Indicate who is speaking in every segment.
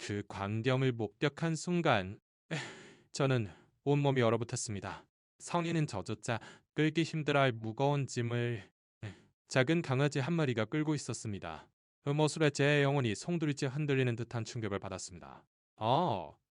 Speaker 1: 그 광경을 목격한 순간 저는 온몸이 얼어붙었습니다. 성인은 저조차 끌기 힘들어할 무거운 짐을 작은 강아지 한 마리가 끌고 있었습니다. 그 모습에 제 영혼이 송두리째 흔들리는 듯한 충격을 받았습니다.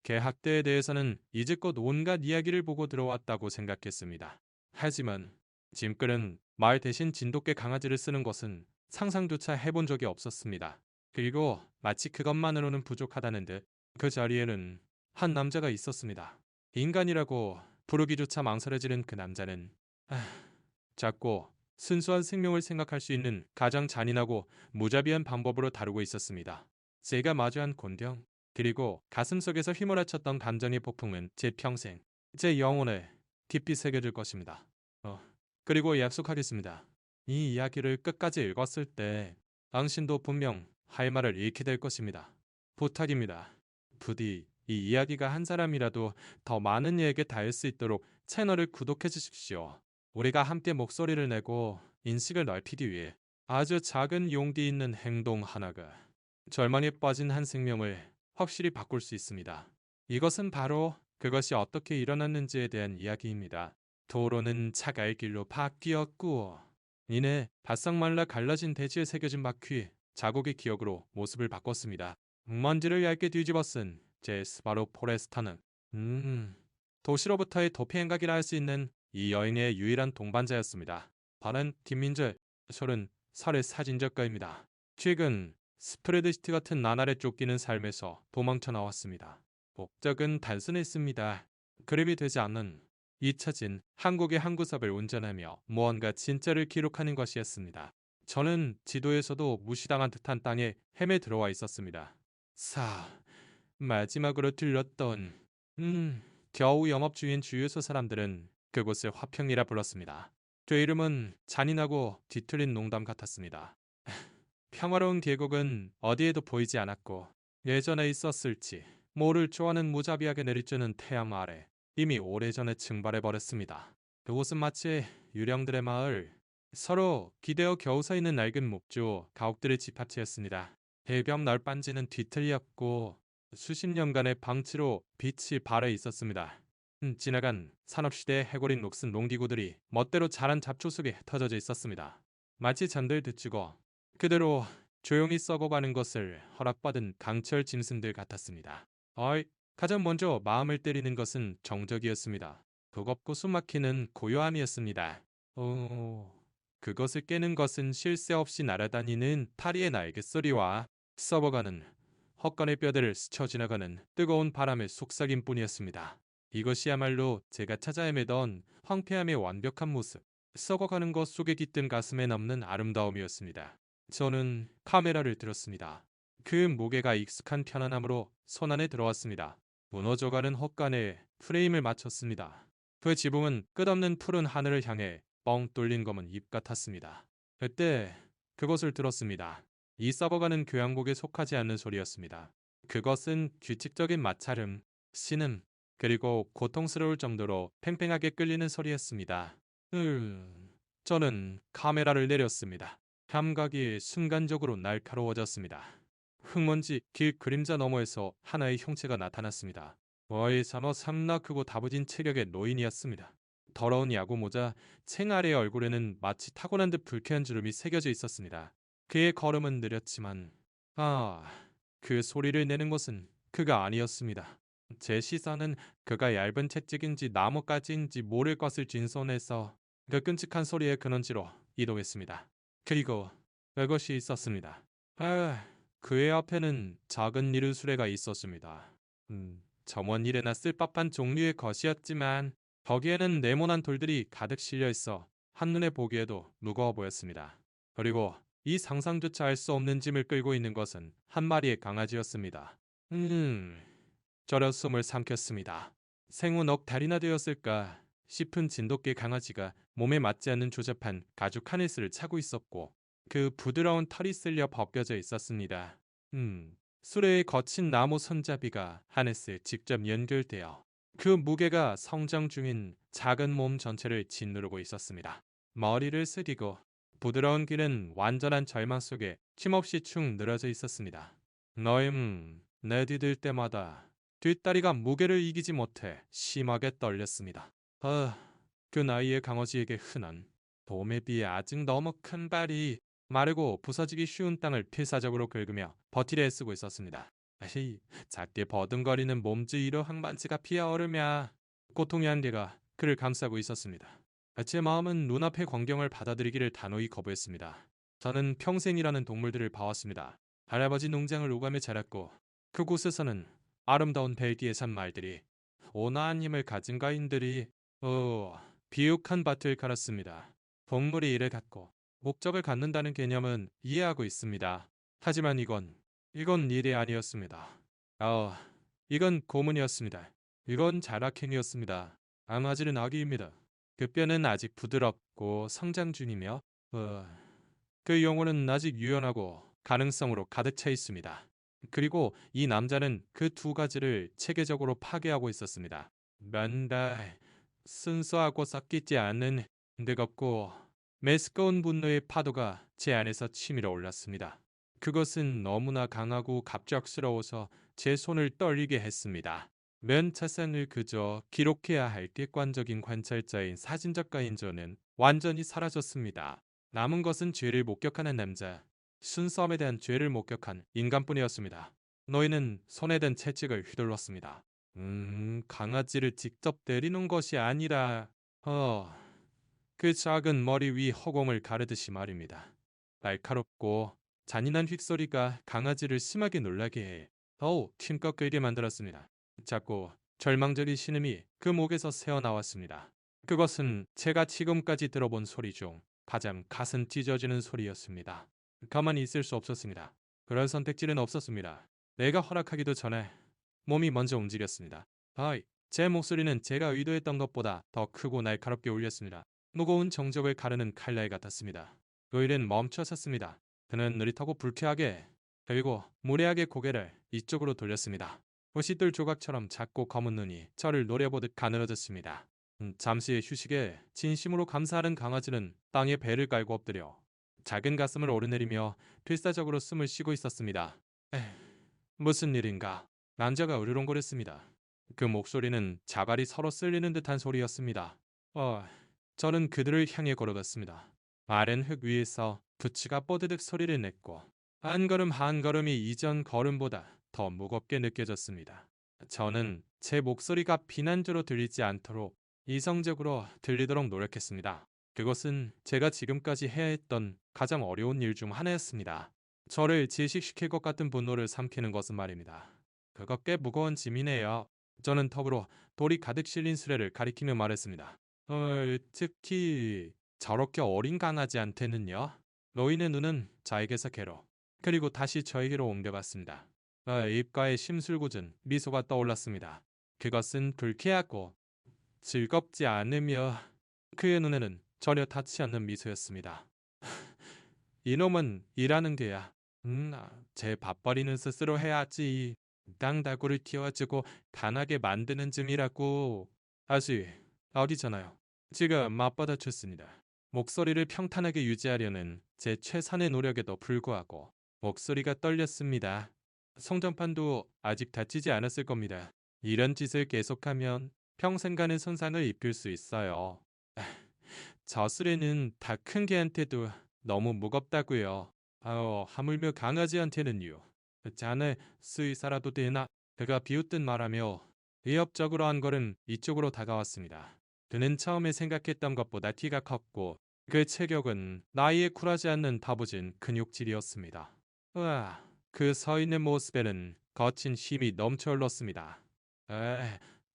Speaker 1: 개 학대에 대해서는 이제껏 온갖 이야기를 보고 들어왔다고 생각했습니다. 하지만 짐꾼은 말 대신 진돗개 강아지를 쓰는 것은 상상조차 해본 적이 없었습니다. 그리고 마치 그것만으로는 부족하다는 듯 그 자리에는 한 남자가 있었습니다. 인간이라고 부르기조차 망설여지는 그 남자는 작고 순수한 생명을 생각할 수 있는 가장 잔인하고 무자비한 방법으로 다루고 있었습니다. 제가 마주한 곤경, 그리고 가슴속에서 휘몰아쳤던 감정의 폭풍은 제 평생, 제 영혼에 깊이 새겨질 것입니다. 그리고 약속하겠습니다. 이 이야기를 끝까지 읽었을 때 당신도 분명 할 말을 잃게 될 것입니다. 부탁입니다. 부디 이 이야기가 한 사람이라도 더 많은 이에게 닿을 수 있도록 채널을 구독해 주십시오. 우리가 함께 목소리를 내고 인식을 넓히기 위해 아주 작은 용기 있는 행동 하나가 절망에 빠진 한 생명을 확실히 바꿀 수 있습니다. 이것은 바로 그것이 어떻게 일어났는지에 대한 이야기입니다. 도로는 차갈 길로 바뀌었고 이내 바싹 말라 갈라진 대지에 새겨진 바퀴 자국의 기억으로 모습을 바꿨습니다. 먼지를 얇게 뒤집어 쓴 제 스바루 포레스터는 도시로부터의 도피 행각이라 할 수 있는 이 여인의 유일한 동반자였습니다. 반은 김민재, 저는 살해 사진작가입니다. 최근 스프레드시트 같은 나날에 쫓기는 삶에서 도망쳐 나왔습니다. 목적은 단순했습니다. 그림이 되지 않는 잊혀진 한국의 한 구석을 운전하며 무언가 진짜를 기록하는 것이었습니다. 저는 지도에서도 무시당한 듯한 땅에 헤매 들어와 있었습니다. 마지막으로 들렀던 겨우 영업 중인 주유소 사람들은 그곳을 화평이라 불렀습니다. 제 이름은 잔인하고 뒤틀린 농담 같았습니다. 평화로운 계곡은 어디에도 보이지 않았고 예전에 있었을지 모를 좋아하는 무자비하게 내리쬐는 태양 아래 이미 오래전에 증발해버렸습니다. 그곳은 마치 유령들의 마을, 서로 기대어 겨우 서 있는 낡은 목조, 가옥들의 집합체였습니다. 해변 널빤지는 뒤틀렸고 수십 년간의 방치로 빛이 발해 있었습니다. 지나간 산업시대의 해골인 녹슨 농기구들이 멋대로 자란 잡초 속에 흩어져 있었습니다. 마치 잔들 뒤치고 그대로 조용히 썩어가는 것을 허락받은 강철 짐승들 같았습니다. 가장 먼저 마음을 때리는 것은 정적이었습니다. 버겁고 숨막히는 고요함이었습니다. 그것을 깨는 것은 쉴 새 없이 날아다니는 파리의 날갯소리와 썩어가는 헛간의 뼈대를 스쳐 지나가는 뜨거운 바람의 속삭임뿐이었습니다. 이것이야말로 제가 찾아 헤매던 황폐함의 완벽한 모습, 썩어가는 것 속에 깃든 가슴에 남는 아름다움이었습니다. 저는 카메라를 들었습니다. 그 무게가 익숙한 편안함으로 손 안에 들어왔습니다. 무너져가는 헛간에 프레임을 맞췄습니다. 그 지붕은 끝없는 푸른 하늘을 향해 뻥 뚫린 검은 입 같았습니다. 그때 그것을 들었습니다. 이 썩어가는 교향곡에 속하지 않는 소리였습니다. 그것은 규칙적인 마찰음, 신음, 그리고 고통스러울 정도로 팽팽하게 끌리는 소리였습니다. 저는 카메라를 내렸습니다. 감각이 순간적으로 날카로워졌습니다. 흙먼지 길 그림자 너머에서 하나의 형체가 나타났습니다. 사모 삼나 크고 다부진 체격의 노인이었습니다. 더러운 야구 모자, 챙아래의 얼굴에는 마치 타고난 듯 불쾌한 주름이 새겨져 있었습니다. 그의 걸음은 느렸지만 그 소리를 내는 것은 그가 아니었습니다. 제 시선은 그가 얇은 채찍인지 나뭇가지인지 모를 것을 쥔 손에서 그 끔찍한 소리의 근원지로 이동했습니다. 그리고 그것이 있었습니다. 그의 앞에는 작은 니르 수레가 있었습니다. 점원일에나 쓸 법한 종류의 것이었지만 거기에는 네모난 돌들이 가득 실려 있어 한눈에 보기에도 무거워 보였습니다. 그리고 이 상상조차 할 수 없는 짐을 끌고 있는 것은 한 마리의 강아지였습니다. 저려 숨을 삼켰습니다. 생후 넉 달이나 되었을까 싶은 진돗개 강아지가 몸에 맞지 않는 조잡한 가죽 하네스를 차고 있었고 그 부드러운 털이 쓸려 벗겨져 있었습니다. 수레의 거친 나무 손잡이가 하네스에 직접 연결되어 그 무게가 성장 중인 작은 몸 전체를 짓누르고 있었습니다. 머리를 쓰리고 부드러운 귀는 완전한 절망 속에 쉼없이 축 늘어져 있었습니다. 내디딜 때마다 뒷다리가 무게를 이기지 못해 심하게 떨렸습니다. 그 나이에 강아지에게 흔한 돔에 비해 아직 너무 큰 발이 마르고 부서지기 쉬운 땅을 필사적으로 긁으며 버티려 애쓰고 있었습니다. 작게 버둥거리는 몸짓이로 항반지가 피어오르며 고통의 한계가 그를 감싸고 있었습니다. 제 마음은 눈앞의 광경을 받아들이기를 단호히 거부했습니다. 저는 평생이라는 동물들을 봐왔습니다. 할아버지 농장을 오가며 자랐고 그곳에서는 아름다운 벨기에 산 말들이 온화한 힘을 가진 가인들이 비옥한 밭을 갈았습니다. 동물이 이를 갖고 목적을 갖는다는 개념은 이해하고 있습니다. 하지만 이건 일이 아니었습니다. 이건 고문이었습니다. 이건 자락행위였습니다. 강아지는 아기입니다. 그 뼈는 아직 부드럽고 성장 중이며 그 영혼은 아직 유연하고 가능성으로 가득 차 있습니다. 그리고 이 남자는 그 두 가지를 체계적으로 파괴하고 있었습니다. 맨날 순수하고 섞이지 않는 뜨겁고 메스꺼운 분노의 파도가 제 안에서 치밀어 올랐습니다. 그것은 너무나 강하고 갑작스러워서 제 손을 떨리게 했습니다. 맨 차상을 그저 기록해야 할 객관적인 관찰자인 사진작가인 저는 완전히 사라졌습니다. 남은 것은 죄를 목격하는 남자, 순수함에 대한 죄를 목격한 인간뿐이었습니다. 노인은 손에 든 채찍을 휘둘렀습니다. 강아지를 직접 때리는 것이 아니라 그 작은 머리 위 허공을 가르듯이 말입니다. 날카롭고 잔인한 휙소리가 강아지를 심하게 놀라게 해 더욱 힘껏 끌게 만들었습니다. 작고 절망적인 신음이 그 목에서 새어나왔습니다. 그것은 제가 지금까지 들어본 소리 중 가장 가슴 찢어지는 소리였습니다. 가만히 있을 수 없었습니다. 그런 선택지는 없었습니다. 내가 허락하기도 전에 몸이 먼저 움직였습니다. 제 목소리는 제가 의도했던 것보다 더 크고 날카롭게 울렸습니다. 무거운 정적을 가르는 칼날 같았습니다. 그 일은 멈춰섰습니다. 그는 느릿하고 불쾌하게 그리고 무례하게 고개를 이쪽으로 돌렸습니다. 부싯돌 조각처럼 작고 검은 눈이 저를 노려보듯 가늘어졌습니다. 잠시의 휴식에 진심으로 감사하는 강아지는 땅에 배를 깔고 엎드려 작은 가슴을 오르내리며 필사적으로 숨을 쉬고 있었습니다. 무슨 일인가? 남자가 으르렁거렸습니다. 그 목소리는 자갈이 서로 쓸리는 듯한 소리였습니다. 저는 그들을 향해 걸어갔습니다. 마른 흙 위에서 부츠가 뽀드득 소리를 냈고 한 걸음 한 걸음이 이전 걸음보다 더 무겁게 느껴졌습니다. 저는 제 목소리가 비난조로 들리지 않도록 이성적으로 들리도록 노력했습니다. 그것은 제가 지금까지 해야 했던 가장 어려운 일 중 하나였습니다. 저를 질식시킬 것 같은 분노를 삼키는 것은 말입니다. 그거 꽤 무거운 짐이네요. 저는 턱으로 돌이 가득 실린 수레를 가리키며 말했습니다. 특히 저렇게 어린 강아지한테는요. 노인의 눈은 저에게서 개로 그리고 다시 저에게로 옮겨갔습니다. 입가에 심술궂은 미소가 떠올랐습니다. 그것은 불쾌하고 즐겁지 않으며 그의 눈에는 전혀 닿지 않는 미소였습니다. 이놈은 일하는 게야. 제 밥벌이는 스스로 해야지. 땅다구를 키워주고 간하게 만드는 쯤이라고. 아직 어리잖아요. 지금 맞받아 쳤습니다. 목소리를 평탄하게 유지하려는 제 최선의 노력에도 불구하고 목소리가 떨렸습니다. 송전판도 아직 다치지 않았을 겁니다. 이런 짓을 계속하면 평생 가는 손상을 입힐 수 있어요. 저 수레는 다 큰 개한테도 너무 무겁다고요. 하물며 강아지한테는요. 자네 수의사라도 되나? 그가 비웃듯 말하며 위협적으로 한 걸음 이쪽으로 다가왔습니다. 그는 처음에 생각했던 것보다 키가 컸고 그 체격은 나이에 굴하지 않는 다부진 근육질이었습니다. 그 서 있는 모습에는 거친 힘이 넘쳐 흘렀습니다.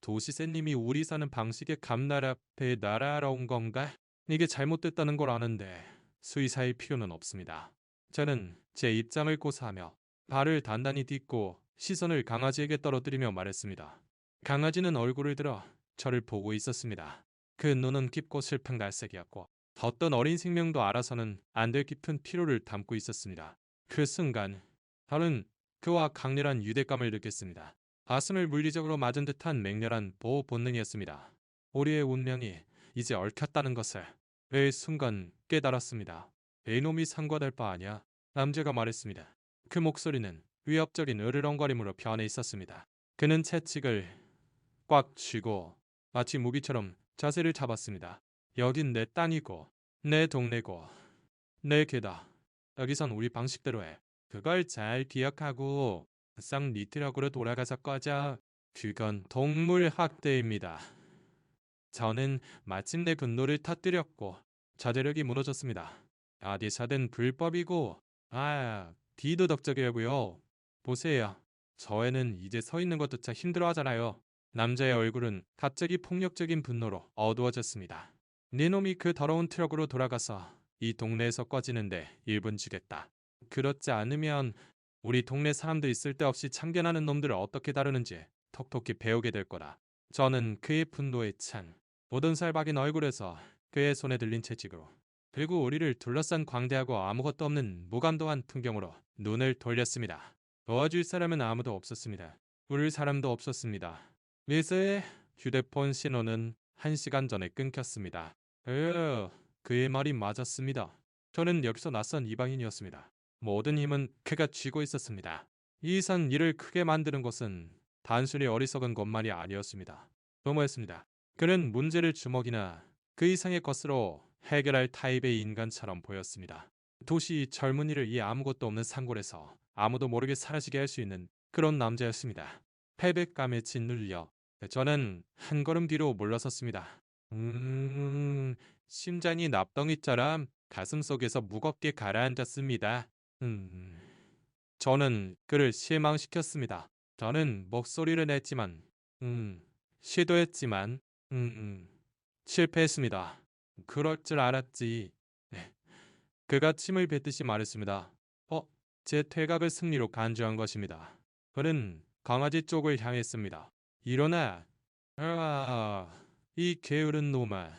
Speaker 1: 도시새님이 우리 사는 방식의 감날 앞에 날아라 온 건가? 이게 잘못됐다는 걸 아는데 수의사일 필요는 없습니다. 저는 제 입장을 고사하며 발을 단단히 딛고 시선을 강아지에게 떨어뜨리며 말했습니다. 강아지는 얼굴을 들어 저를 보고 있었습니다. 그 눈은 깊고 슬픈 갈색이었고 어떤 어린 생명도 알아서는 안 될 깊은 피로를 담고 있었습니다. 그 순간 저는 그와 강렬한 유대감을 느꼈습니다. 가슴을 물리적으로 맞은 듯한 맹렬한 보호 본능이었습니다. 우리의 운명이 이제 얽혔다는 것을 매 순간 깨달았습니다. 이놈이 상관할 바 아냐? 남자가 말했습니다. 그 목소리는 위협적인 으르렁거림으로 변해 있었습니다. 그는 채찍을 꽉 쥐고 마치 무기처럼 자세를 잡았습니다. 여긴 내 땅이고 내 동네고 내 개다. 여기선 우리 방식대로 해. 그걸 잘 기억하고 쌍리트럭으로 돌아가서 꺼져. 그건 동물 학대입니다. 저는 마침내 분노를 터뜨렸고 자제력이 무너졌습니다. 어디서든 불법이고 비도덕적이라고요. 보세요. 저 애는 이제 서 있는 것조차 힘들어하잖아요. 남자의 얼굴은 갑자기 폭력적인 분노로 어두워졌습니다. 네 놈이 그 더러운 트럭으로 돌아가서 이 동네에서 꺼지는데 1분 주겠다. 그렇지 않으면 우리 동네 사람들이 쓸데없이 참견하는 놈들을 어떻게 다루는지 톡톡히 배우게 될 거다. 저는 그의 분노에 찬 오돈살 박인 얼굴에서 그의 손에 들린 채찍으로 그리고 우리를 둘러싼 광대하고 아무것도 없는 무감도한 풍경으로 눈을 돌렸습니다. 도와줄 사람은 아무도 없었습니다. 부를 사람도 없었습니다. 미스의 휴대폰 신호는 1시간 전에 끊겼습니다. 그의 말이 맞았습니다. 저는 여기서 낯선 이방인이었습니다. 모든 힘은 그가 쥐고 있었습니다. 이 이상 일을 크게 만드는 것은 단순히 어리석은 것만이 아니었습니다. 너무했습니다. 그는 문제를 주먹이나 그 이상의 것으로 해결할 타입의 인간처럼 보였습니다. 도시 젊은이를 이 아무것도 없는 산골에서 아무도 모르게 사라지게 할 수 있는 그런 남자였습니다. 패배감에 짓눌려 저는 한 걸음 뒤로 물러섰습니다. 심장이 납덩이처럼 가슴속에서 무겁게 가라앉았습니다. 저는 그를 실망시켰습니다. 저는 목소리를 냈지만, 시도했지만, 실패했습니다. 그럴 줄 알았지. 네. 그가 침을 뱉듯이 말했습니다. 제 퇴각을 승리로 간주한 것입니다. 그는 강아지 쪽을 향했습니다. 일어나. 이 게으른 놈아.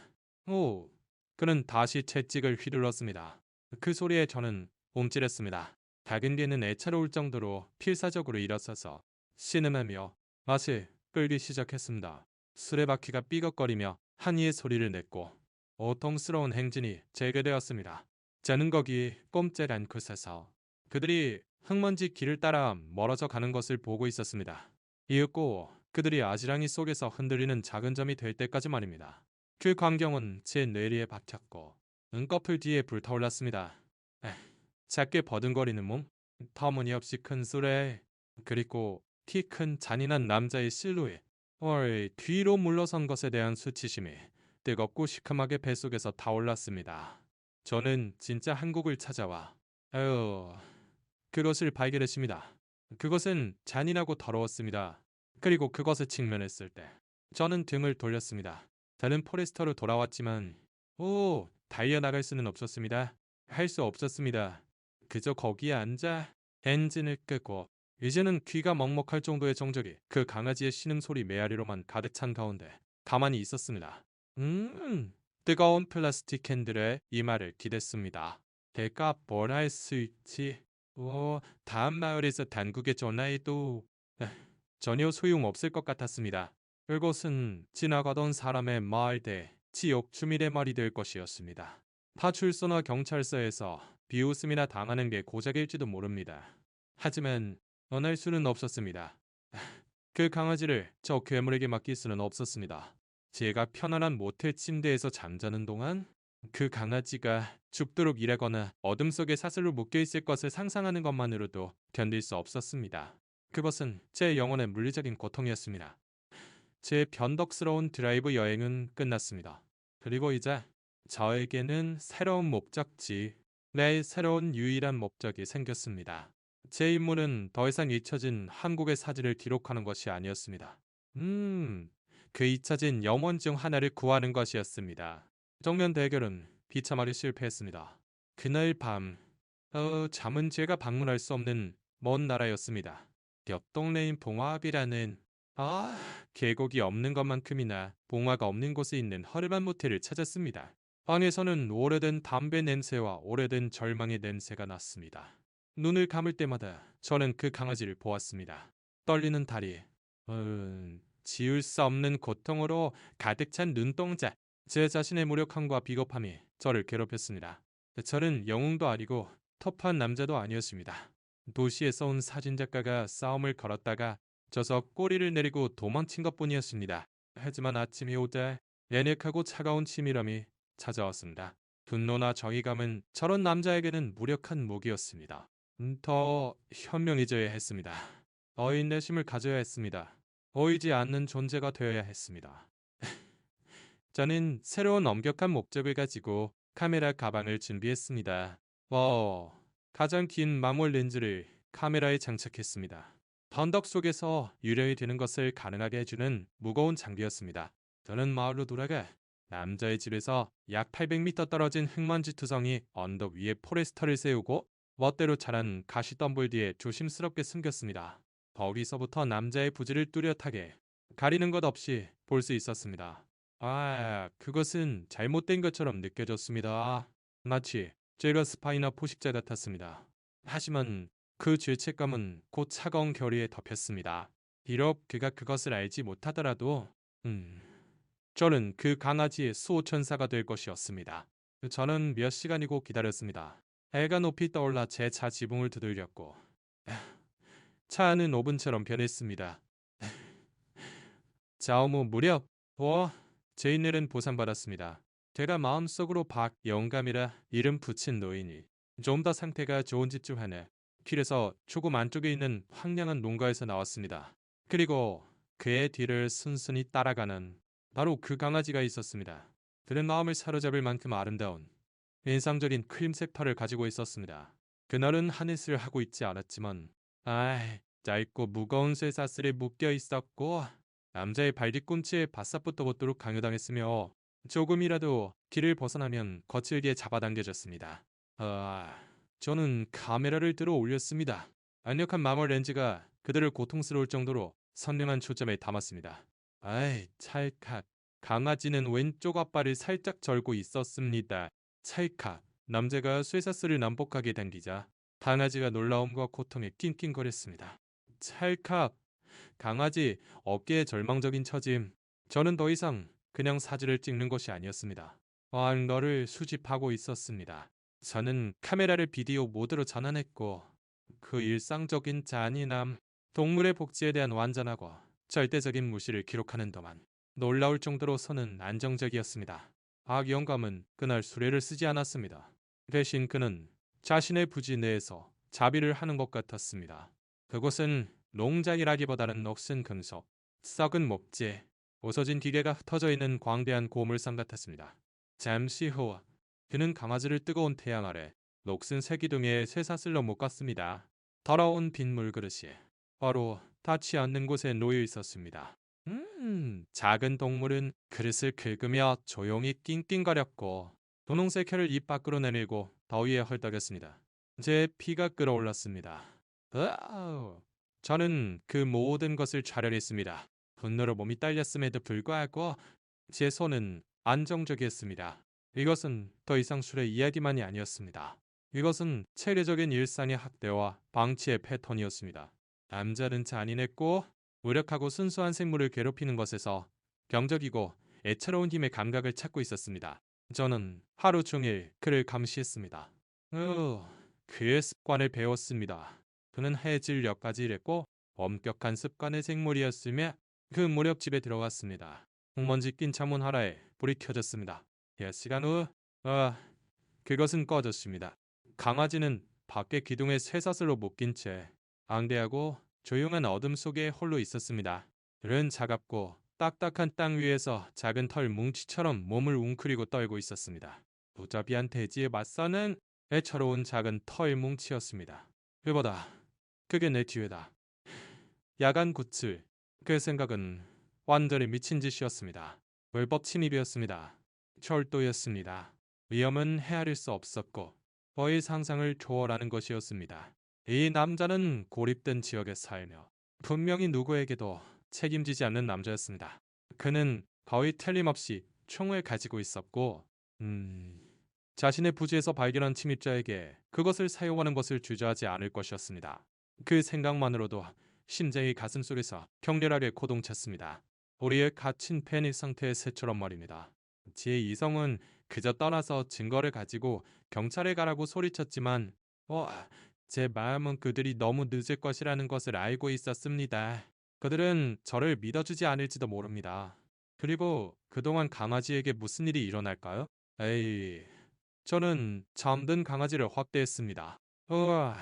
Speaker 1: 그는 다시 채찍을 휘둘렀습니다. 그 소리에 저는 움찔했습니다. 작은 개는 애처로울 정도로 필사적으로 일어서서 신음하며 맛을 끌기 시작했습니다. 수레바퀴가 삐걱거리며 한이의 소리를 냈고 고통스러운 행진이 재개되었습니다. 저는 거기 꼼짝 않고 서서 그들이 흙먼지 길을 따라 멀어져 가는 것을 보고 있었습니다. 이윽고 그들이 아지랑이 속에서 흔들리는 작은 점이 될 때까지 말입니다. 그 광경은 제 뇌리에 박혔고 눈꺼풀 뒤에 불타올랐습니다. 작게 버둥거리는 몸, 터무니없이 큰 수레, 그리고 키 큰 잔인한 남자의 실루엣, 뒤로 물러선 것에 대한 수치심이 뜨겁고 시큼하게 뱃속에서 타올랐습니다. 저는 진짜 한국을 찾아와 그것을 발견했습니다. 그것은 잔인하고 더러웠습니다. 그리고 그것에 직면했을 때 저는 등을 돌렸습니다. 저는 포레스터로 돌아왔지만 달려나갈 수는 없었습니다. 할 수 없었습니다. 그저 거기에 앉아 엔진을 끄고 이제는 귀가 먹먹할 정도의 정적이 그 강아지의 신음소리 메아리로만 가득 찬 가운데 가만히 있었습니다. 뜨거운 플라스틱 캔들에 이마를 기댔습니다. 내가 뭘 할 수 있지? 다음 마을에서 단국에 전화해도 전혀 소용없을 것 같았습니다. 그곳은 지나가던 사람의 말대 지옥 주민의 말이 될 것이었습니다. 파출소나 경찰서에서 비웃음이나 당하는 게 고작일지도 모릅니다. 하지만 원할 수는 없었습니다. 그 강아지를 저 괴물에게 맡길 수는 없었습니다. 제가 편안한 모텔 침대에서 잠자는 동안 그 강아지가 죽도록 일하거나 어둠 속에 사슬로 묶여있을 것을 상상하는 것만으로도 견딜 수 없었습니다. 그것은 제 영혼의 물리적인 고통이었습니다. 제 변덕스러운 드라이브 여행은 끝났습니다. 그리고 이제 저에게는 새로운 목적지, 내 새로운 유일한 목적이 생겼습니다. 제 임무는 더 이상 잊혀진 한국의 사진을 기록하는 것이 아니었습니다. 그 잊혀진 영혼 중 하나를 구하는 것이었습니다. 정면 대결은 비참하게 실패했습니다. 그날 밤, 잠은 제가 방문할 수 없는 먼 나라였습니다. 옆 동네인 봉화읍이라는 계곡이 없는 것만큼이나 봉화가 없는 곳에 있는 허름한 모텔을 찾았습니다. 방에서는 오래된 담배 냄새와 오래된 절망의 냄새가 났습니다. 눈을 감을 때마다 저는 그 강아지를 보았습니다. 떨리는 다리, 지울 수 없는 고통으로 가득 찬 눈동자, 제 자신의 무력함과 비겁함이 저를 괴롭혔습니다. 저는 영웅도 아니고 터프한 남자도 아니었습니다. 도시에서 온 사진작가가 싸움을 걸었다가 져서 꼬리를 내리고 도망친 것뿐이었습니다. 하지만 아침이 오자 연약하고 차가운 치밀함이 찾아왔습니다. 분노나 정의감은 저런 남자에게는 무력한 무기였습니다. 더 현명해져야 했습니다. 어인내심을 가져야 했습니다. 보이지 않는 존재가 되어야 했습니다. 저는 새로운 엄격한 목적을 가지고 카메라 가방을 준비했습니다. 가장 긴 마몰 렌즈를 카메라에 장착했습니다. 언덕 속에서 유령이 되는 것을 가능하게 해주는 무거운 장비였습니다. 저는 마을로 돌아가 남자의 집에서 약 800m 떨어진 흙먼지투성이 언덕 위에 포레스터를 세우고 멋대로 자란 가시덤불 뒤에 조심스럽게 숨겼습니다. 거기서부터 남자의 부지를 뚜렷하게 가리는 것 없이 볼 수 있었습니다. 그것은 잘못된 것처럼 느껴졌습니다. 마치 제가 스파이나 포식자 같았습니다. 하지만 그 죄책감은 곧 차가운 결의에 덮였습니다. 비록 그가 그것을 알지 못하더라도 저는 그 강아지의 수호천사가 될 것이었습니다. 저는 몇 시간이고 기다렸습니다. 해가 높이 떠올라 제 차 지붕을 두들겼고 차 안은 오븐처럼 변했습니다. 좌우무 무렵 제 인내는 보상받았습니다. 제가 마음속으로 박영감이라 이름 붙인 노인이 좀 더 상태가 좋은 집 중 하나 길에서 조금 안쪽에 있는 황량한 농가에서 나왔습니다. 그리고 그의 뒤를 순순히 따라가는 바로 그 강아지가 있었습니다. 그는 마음을 사로잡을 만큼 아름다운 인상적인 크림색 털을 가지고 있었습니다. 그날은 하넷을 하고 있지 않았지만 짧고 무거운 쇠사슬에 묶여 있었고 남자의 발뒤꿈치에 바싹붙어 붙도록 강요당했으며 조금이라도 길을 벗어나면 거칠게 잡아당겨졌습니다. 저는 카메라를 들어 올렸습니다. 강력한 마몰 렌즈가 그들을 고통스러울 정도로 선명한 초점에 담았습니다. 찰칵. 강아지는 왼쪽 앞발을 살짝 절고 있었습니다. 찰칵. 남자가 쇠사슬을 난폭하게 당기자 강아지가 놀라움과 고통에 낑낑거렸습니다. 찰칵. 강아지 어깨에 절망적인 처짐. 저는 더 이상 그냥 사진을 찍는 것이 아니었습니다. 너를 수집하고 있었습니다. 저는 카메라를 비디오 모드로 전환했고 그 일상적인 잔인함, 동물의 복지에 대한 완전하고 절대적인 무시를 기록하는 동안 놀라울 정도로 선은 안정적이었습니다. 영감은 그날 수레를 쓰지 않았습니다. 대신 그는 자신의 부지 내에서 자비를 하는 것 같았습니다. 그곳은 농장이라기보다는 녹슨 금속, 썩은 목재, 부서진 기계가 흩어져 있는 광대한 고물상 같았습니다. 잠시 후 그는 강아지를 뜨거운 태양 아래 녹슨 새기둥에 쇠사슬로 묶었습니다. 더러운 빗물 그릇이 바로 닿지 않는 곳에 놓여 있었습니다. 작은 동물은 그릇을 긁으며 조용히 낑낑거렸고 분홍색 혀를 입 밖으로 내밀고 더위에 헐떡였습니다. 제 피가 끓어올랐습니다. 저는 그 모든 것을 촬영했습니다. 분노로 몸이 딸렸음에도 불구하고 제 손은 안정적이었습니다. 이것은 더 이상 술의 이야기만이 아니었습니다. 이것은 체계적인 일상의 학대와 방치의 패턴이었습니다. 남자는 잔인했고 무력하고 순수한 생물을 괴롭히는 것에서 병적이고 애처로운 힘의 감각을 찾고 있었습니다. 저는 하루 종일 그를 감시했습니다. 그의 습관을 배웠습니다. 그는 해질녘까지 일했고 엄격한 습관의 생물이었으며 그 무렵 집에 들어갔습니다. 흙먼지 낀 창문 하나에 불이 켜졌습니다. 몇 시간 후 그것은 꺼졌습니다. 강아지는 밖에 기둥에 쇠사슬로 묶인 채 앙대하고 조용한 어둠 속에 홀로 있었습니다. 그는 차갑고 딱딱한 땅 위에서 작은 털 뭉치처럼 몸을 웅크리고 떨고 있었습니다. 무자비한 대지에 맞서는 애처로운 작은 털 뭉치였습니다. 그보다 그게 내 뒤에다. 야간 구출. 그 생각은 완전히 미친 짓이었습니다. 불법 침입이었습니다. 철도였습니다. 위험은 헤아릴 수 없었고 거의 상상을 초월하는 것이었습니다. 이 남자는 고립된 지역에 살며 분명히 누구에게도 책임지지 않는 남자였습니다. 그는 거의 틀림없이 총을 가지고 있었고 자신의 부지에서 발견한 침입자에게 그것을 사용하는 것을 주저하지 않을 것이었습니다. 그 생각만으로도 심장이 가슴속에서 격렬하게 고동쳤습니다. 우리의 갇힌 패닉 상태의 새처럼 말입니다. 제 이성은 그저 떠나서 증거를 가지고 경찰에 가라고 소리쳤지만 제 마음은 그들이 너무 늦을 것이라는 것을 알고 있었습니다. 그들은 저를 믿어주지 않을지도 모릅니다. 그리고 그동안 강아지에게 무슨 일이 일어날까요? 에이, 저는 잠든 강아지를 확대했습니다. 우와,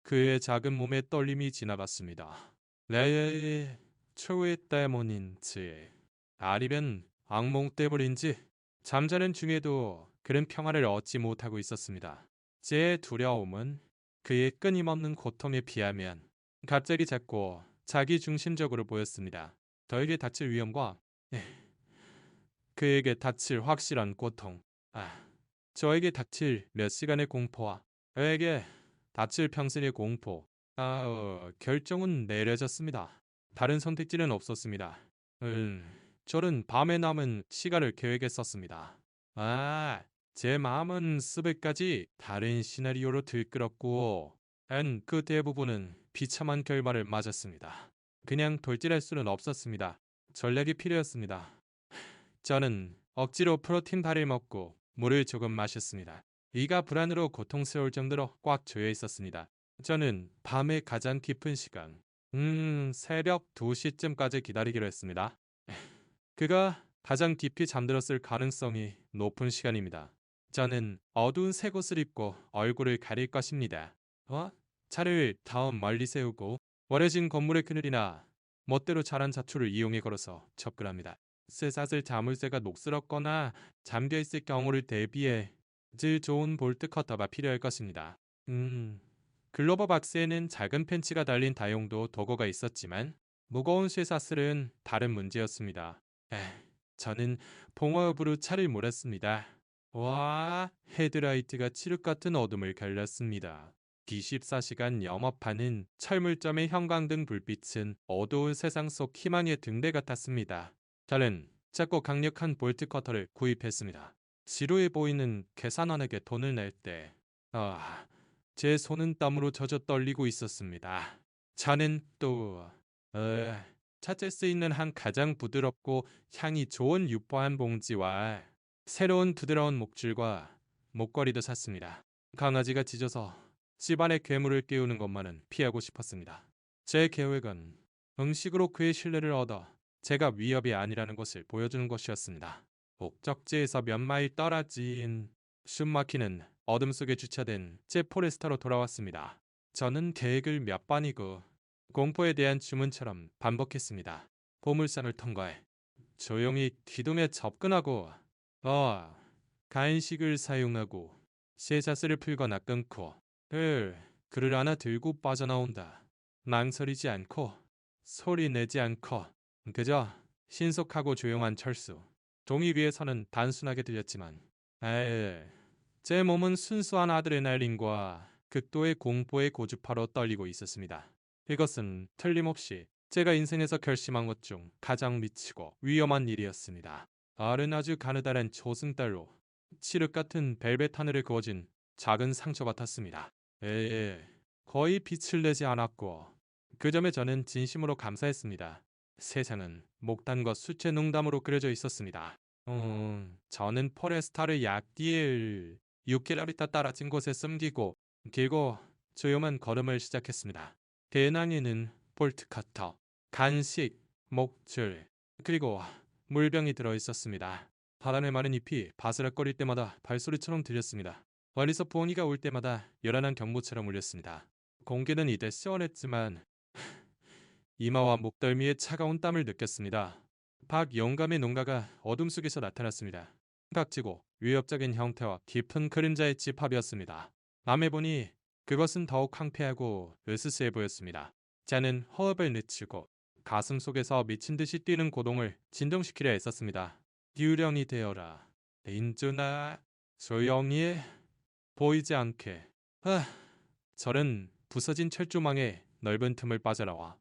Speaker 1: 그의 작은 몸에 떨림이 지나갔습니다. 네, 초의 때문인지 아니면 악몽 때문인지 잠자는 중에도 그런 평화를 얻지 못하고 있었습니다. 제 두려움은 그의 끊임없는 고통에 비하면 갑자기 작고 자기 중심적으로 보였습니다. 저에게 닥칠 위험과 그에게 닥칠 확실한 고통, 저에게 닥칠 몇 시간의 공포와 그에게 닥칠 평생의 공포, 결정은 내려졌습니다. 다른 선택지는 없었습니다. 저는 밤에 남은 시간을 계획했었습니다. 제 마음은 수백 가지 다른 시나리오로 들끓었고, 그 대부분은 비참한 결말을 맞았습니다. 그냥 돌진할 수는 없었습니다. 전략이 필요했습니다. 저는 억지로 프로틴 바를 먹고 물을 조금 마셨습니다. 이가 불안으로 고통스러울 정도로 꽉 조여 있었습니다. 저는 밤의 가장 깊은 시간, 새벽 2시쯤까지 기다리기로 했습니다. 그가 가장 깊이 잠들었을 가능성이 높은 시간입니다. 저는 어두운 색 옷을 입고 얼굴을 가릴 것입니다. 차를 더 멀리 세우고 워려진 건물의 그늘이나 멋대로 자란 자초를 이용해 걸어서 접근합니다. 쇠사슬 자물쇠가 녹슬었거나 잠겨있을 경우를 대비해 질 좋은 볼트 커터가 필요할 것입니다. 글로버 박스에는 작은 펜치가 달린 다용도 도구가 있었지만 무거운 쇠사슬은 다른 문제였습니다. 저는 봉화읍으로 차를 몰았습니다. 와, 헤드라이트가 칠흑 같은 어둠을 갈랐습니다. 24시간 영업하는 철물점의 형광등 불빛은 어두운 세상 속 희망의 등대 같았습니다. 저는 작고 강력한 볼트 커터를 구입했습니다. 지루해 보이는 계산원에게 돈을 낼 때, 제 손은 땀으로 젖어 떨리고 있었습니다. 저는 또, 찾을 수 있는 한 가장 부드럽고 향이 좋은 유포한 봉지와 새로운 부드러운 목줄과 목걸이도 샀습니다. 강아지가 짖어서 집안의 괴물을 깨우는 것만은 피하고 싶었습니다. 제 계획은 음식으로 그의 신뢰를 얻어 제가 위협이 아니라는 것을 보여주는 것이었습니다. 목적지에서 몇 마일 떨어진 숨막히는 어둠 속에 주차된 제 포레스터로 돌아왔습니다. 저는 계획을 몇 번이고 공포에 대한 주문처럼 반복했습니다. 보물산을 통과해 조용히 뒤동에 접근하고 간식을 사용하고 쇠사슬을 풀거나 끊고 그를 하나 들고 빠져나온다. 망설이지 않고 소리 내지 않고 그저 신속하고 조용한 철수. 종이 위에서는 단순하게 들렸지만 제 몸은 순수한 아드레날린과 극도의 공포의 고주파로 떨리고 있었습니다. 이것은 틀림없이 제가 인생에서 결심한 것 중 가장 미치고 위험한 일이었습니다. 알은 아주 가느다란 초승달로 칠흑 같은 벨벳 하늘에 그어진 작은 상처 같았습니다. 거의 빛을 내지 않았고 그 점에 저는 진심으로 감사했습니다. 세상은 목단과 수채 농담으로 그려져 있었습니다. 저는 포레스타를 약뒤에 6km 떨어진 곳에 숨기고 길고 조용한 걸음을 시작했습니다. 배낭에는 볼트 커터, 간식, 목줄, 그리고 물병이 들어있었습니다. 바람에 마른 잎이 바스락거릴 때마다 발소리처럼 들렸습니다. 멀리서 부엉이가 올 때마다 요란한 경보처럼 울렸습니다. 공기는 이제 시원했지만 이마와 목덜미에 차가운 땀을 느꼈습니다. 박영감의 농가가 어둠 속에서 나타났습니다. 각지고 위협적인 형태와 깊은 그림자의 집합이었습니다. 밤에 보니 그것은 더욱 황폐하고 으스스해 보였습니다. 저는 호흡을 늦추고 가슴 속에서 미친 듯이 뛰는 고동을 진정시키려 애썼습니다. 유령이 되어라. 인준아, 조용히 보이지 않게. 저는 부서진 철조망에 넓은 틈을 빠져나와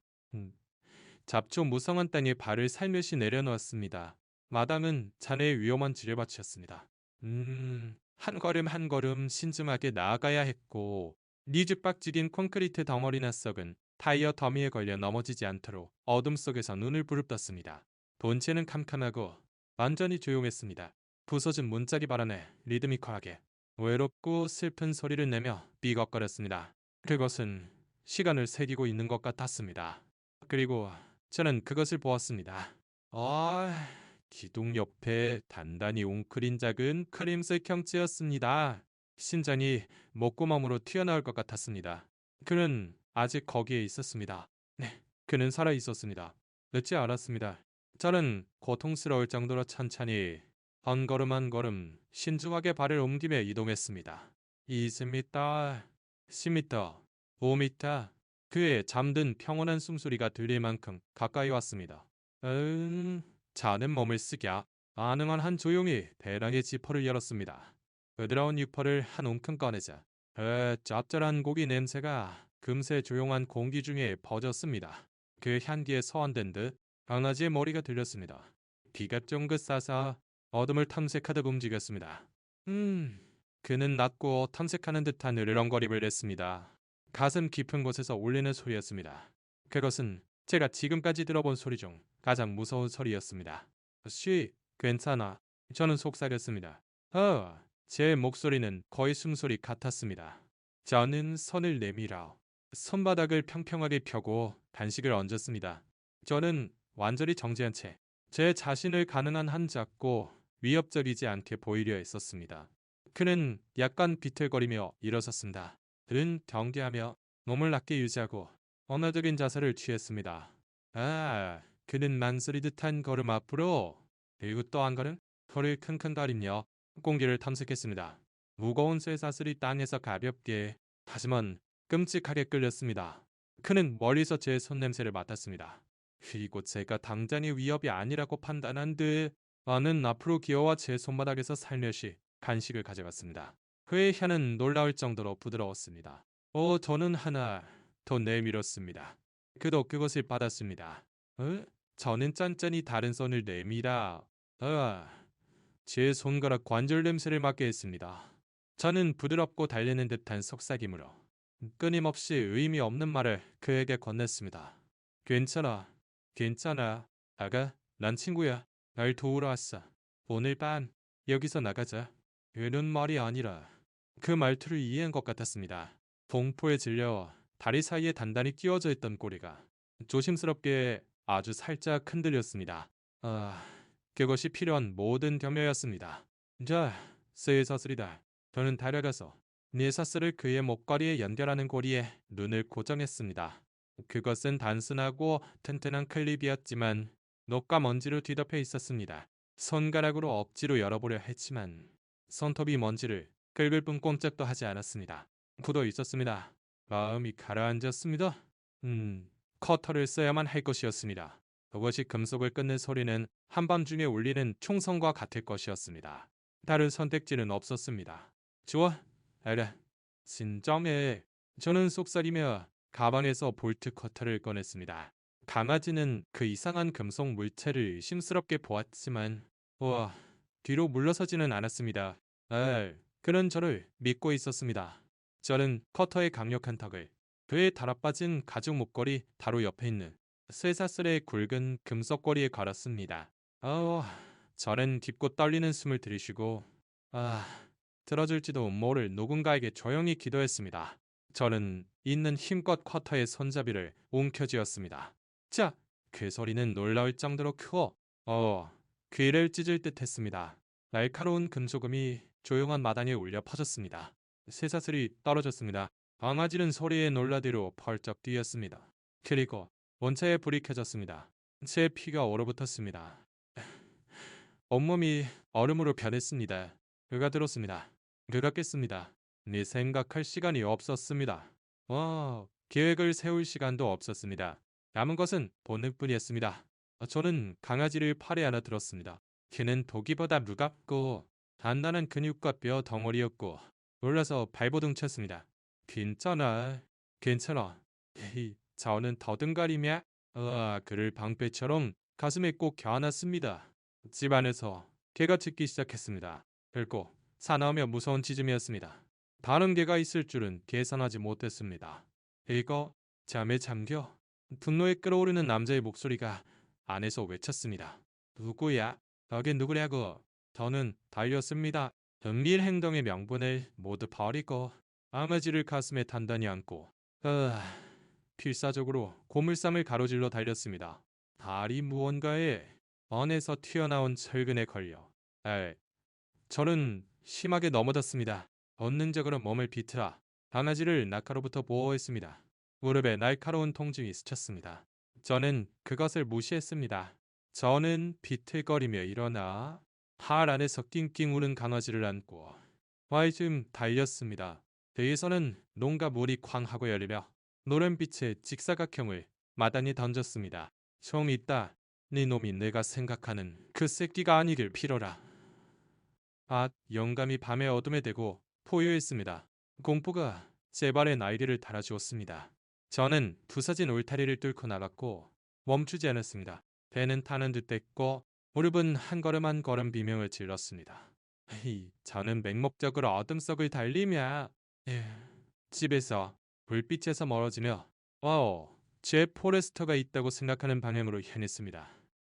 Speaker 1: 잡초 무성한 땅에 발을 살며시 내려놓았습니다. 마당은 자네의 위험한 지뢰밭이었습니다. 한 걸음 한 걸음 신중하게 나아가야 했고 니죽박죽인 콘크리트 덩어리나 썩은 타이어 더미에 걸려 넘어지지 않도록 어둠 속에서 눈을 부릅떴습니다. 본체는 캄캄하고 완전히 조용했습니다. 부서진 문짝이 발안에 리드미컬하게 외롭고 슬픈 소리를 내며 삐걱거렸습니다. 그것은 시간을 새기고 있는 것 같았습니다. 그리고 저는 그것을 보았습니다. 기둥 옆에 단단히 웅크린 작은 크림색 형체였습니다. 신장이 목구멍으로 튀어나올 것 같았습니다. 그는 아직 거기에 있었습니다. 네, 그는 살아 있었습니다. 늦지 않았습니다. 저는 고통스러울 정도로 천천히 한 걸음 한 걸음 신중하게 발을 옮기며 이동했습니다. 20m, 10m, 5m. 그의 잠든 평온한 숨소리가 들릴 만큼 가까이 왔습니다. 자는 몸을 쓰랴. 아능한 한 조용히 배낭의 지퍼를 열었습니다. 부드러운 유포를 한 움큼 꺼내자 짭짤한 고기 냄새가 금세 조용한 공기 중에 퍼졌습니다. 그 향기에 소환된 듯 강아지의 머리가 들렸습니다. 귀가 쫑긋 싸서 어둠을 탐색하듯 움직였습니다. 그는 낮고 탐색하는 듯한 으르렁거림을 냈습니다. 가슴 깊은 곳에서 울리는 소리였습니다. 그것은 제가 지금까지 들어본 소리 중 가장 무서운 소리였습니다. 괜찮아. 저는 속삭였습니다. 제 목소리는 거의 숨소리 같았습니다. 저는 손을 내밀어 손바닥을 평평하게 펴고 단식을 얹었습니다. 저는 완전히 정지한 채 제 자신을 가능한 한 작고 위협적이지 않게 보이려 했었습니다. 그는 약간 비틀거리며 일어섰습니다. 그는 경계하며 몸을 낮게 유지하고 언어적인 자세를 취했습니다. 그는 망설이듯 한 걸음 앞으로 그리고 또 한 걸음 혀를 킁킁거리며 공기를 탐색했습니다. 무거운 쇠사슬이 땅에서 가볍게 하지만 끔찍하게 끌렸습니다. 그는 멀리서 제 손냄새를 맡았습니다. 그리고 제가 당장의 위협이 아니라고 판단한 듯 아는 앞으로 기어와 제 손바닥에서 살며시 간식을 가져갔습니다. 그의 혀는 놀라울 정도로 부드러웠습니다. 저는 하나 더 내밀었습니다. 그도 그것을 받았습니다. 저는 짠짠이 다른 손을 내밀어 제 손가락 관절 냄새를 맡게 했습니다. 저는 부드럽고 달래는 듯한 속삭임으로 끊임없이 의미 없는 말을 그에게 건넸습니다. 괜찮아, 괜찮아. 아가, 난 친구야. 날 도우러 왔어. 오늘 밤 여기서 나가자. 그는 말이 아니라 그 말투를 이해한 것 같았습니다. 공포에 질려 다리 사이에 단단히 끼워져 있던 꼬리가 조심스럽게 아주 살짝 흔들렸습니다. 그것이 필요한 모든 겸허였습니다. 자, 쇠사슬이다. 저는 달려가서 쇠사슬을 그의 목걸이에 연결하는 고리에 눈을 고정했습니다. 그것은 단순하고 튼튼한 클립이었지만 녹과 먼지로 뒤덮여 있었습니다. 손가락으로 억지로 열어보려 했지만 손톱이 먼지를 긁을 뿐 꼼짝도 하지 않았습니다. 굳어 있었습니다. 마음이 가라앉았습니다. 커터를 써야만 할 것이었습니다. 그것이 금속을 끊는 소리는 한밤중에 울리는 총성과 같을 것이었습니다. 다른 선택지는 없었습니다. 좋아, 알아. 진정해. 저는 속삭이며 가방에서 볼트 커터를 꺼냈습니다. 강아지는 그 이상한 금속 물체를 의심스럽게 보았지만 뒤로 물러서지는 않았습니다. 그는 저를 믿고 있었습니다. 저는 커터의 강력한 턱을 그의 달아빠진 가죽 목걸이 바로 옆에 있는 쇠사슬의 굵은 금속고리에 걸었습니다. 저는 깊고 떨리는 숨을 들이쉬고 들어줄지도 모를 누군가에게 조용히 기도했습니다. 저는 있는 힘껏 커터의 손잡이를 움켜쥐었습니다. 자, 그 소리는 놀라울 정도로 크고 귀를 찢을 듯 했습니다. 날카로운 금소금이 조용한 마당에 울려 퍼졌습니다. 쇠사슬이 떨어졌습니다. 강아지는 소리에 놀라디로 펄쩍 뛰었습니다. 그리고 원차에 불이 켜졌습니다. 제 피가 얼어붙었습니다. 온몸이 얼음으로 변했습니다. 그가 들었습니다. 그가 깼습니다. 생각할 시간이 없었습니다. 계획을 세울 시간도 없었습니다. 남은 것은 본능뿐이었습니다. 저는 강아지를 팔에 안아 들었습니다. 걔는 도기보다 무겁고 단단한 근육과 뼈 덩어리였고 놀라서 발버둥 쳤습니다. 괜찮아. 저는 더듬가리며 그를 방패처럼 가슴에 꼭 껴안았습니다. 집 안에서 개가 짖기 시작했습니다. 밝고 사나우며 무서운 짖음이었습니다. 다른 개가 있을 줄은 계산하지 못했습니다. 이거 잠에 잠겨. 분노에 끓어오르는 남자의 목소리가 안에서 외쳤습니다. 누구야? 너게 누구냐고. 저는 달렸습니다. 은밀 행동의 명분을 모두 버리고 아마지를 가슴에 단단히 안고 필사적으로 고물상을 가로질러 달렸습니다. 다리 무언가에 안에서 튀어나온 철근에 걸려 저는 심하게 넘어졌습니다. 본능적으로 몸을 비틀어 강아지를 낙하로부터 보호했습니다. 무릎에 날카로운 통증이 스쳤습니다. 저는 그것을 무시했습니다. 저는 비틀거리며 일어나 팔 안에서 낑낑 우는 강아지를 안고 와이즘 달렸습니다. 뒤에서는 농가 물이 쾅 하고 열리며 노란빛의 직사각형을 마당에 던졌습니다. 좀 있다. 네 놈이 내가 생각하는 그 새끼가 아니길 빌어라. 영감이 밤의 어둠에 대고 포효했습니다. 공포가 제 발에 날개를 달아주었습니다. 저는 부서진 울타리를 뚫고 나갔고 멈추지 않았습니다. 배는 타는 듯 했고 무릎은 한 걸음 한 걸음 비명을 질렀습니다. 저는 맹목적으로 어둠 속을 달리며 집에서 불빛에서 멀어지며 제 포레스터가 있다고 생각하는 방향으로 향했습니다.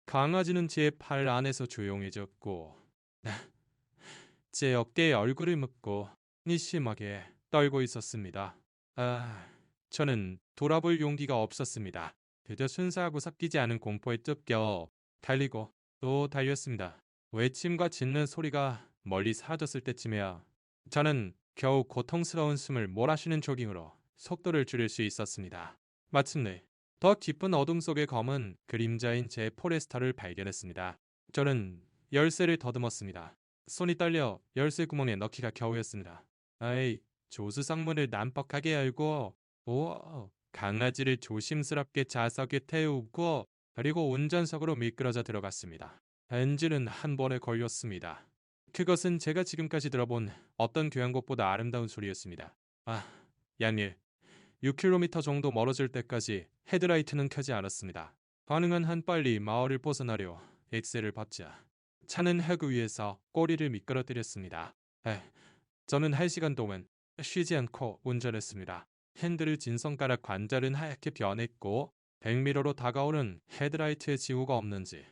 Speaker 1: 강아지는 제 팔 안에서 조용해졌고 제 어깨에 얼굴을 묻고 니심하게 떨고 있었습니다. 저는 돌아볼 용기가 없었습니다. 그저 순수하고 섞이지 않은 공포에 쫓겨 달리고 또 달렸습니다. 외침과 짖는 소리가 멀리 사라졌을 때쯤에야 저는 겨우 고통스러운 숨을 몰아쉬는 조깅으로 속도를 줄일 수 있었습니다. 마침내 더 깊은 어둠 속의 검은 그림자인 제 포레스터를 발견했습니다. 저는 열쇠를 더듬었습니다. 손이 떨려 열쇠 구멍에 넣기가 겨우였습니다. 조수상문을 난폭하게 열고 강아지를 조심스럽게 좌석에 태우고 그리고 운전석으로 미끄러져 들어갔습니다. 엔진은 한 번에 걸렸습니다. 그것은 제가 지금까지 들어본 어떤 교향곡보다 아름다운 소리였습니다. 양일 6km 정도 멀어질 때까지 헤드라이트는 켜지 않았습니다. 가능한 한 빨리 마을을 벗어나려 엑셀을 밟자 차는 해구 위에서 꼬리를 미끄러뜨렸습니다. 저는 1시간 동안 쉬지 않고 운전했습니다. 핸들을 진 손가락 관절은 하얗게 변했고 백미러로 다가오는 헤드라이트의 징후가 없는지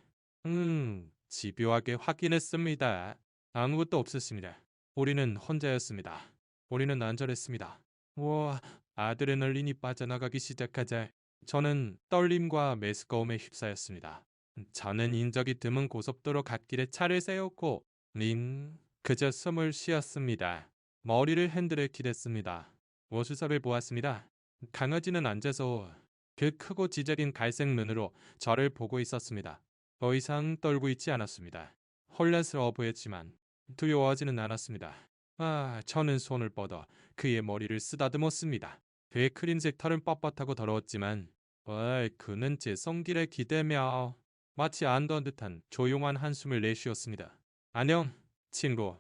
Speaker 1: 집요하게 확인했습니다. 아무것도 없었습니다. 우리는 혼자였습니다. 우리는 안전했습니다. 아드레날린이 빠져나가기 시작하자 저는 떨림과 메스꺼움에 휩싸였습니다. 저는 인적이 드문 고속도로 갓길에 차를 세웠고 그저 숨을 쉬었습니다. 머리를 핸들에 기댔습니다. 오수석을 보았습니다. 강아지는 앉아서 그 크고 지저린 갈색 눈으로 저를 보고 있었습니다. 더 이상 떨고 있지 않았습니다. 혼란스러워 보였지만 두려워하지는 않았습니다. 저는 손을 뻗어 그의 머리를 쓰다듬었습니다. 그의 크림색 털은 뻣뻣하고 더러웠지만 그는 제 손길에 기대며 마치 안던 듯한 조용한 한숨을 내쉬었습니다. 안녕, 친구.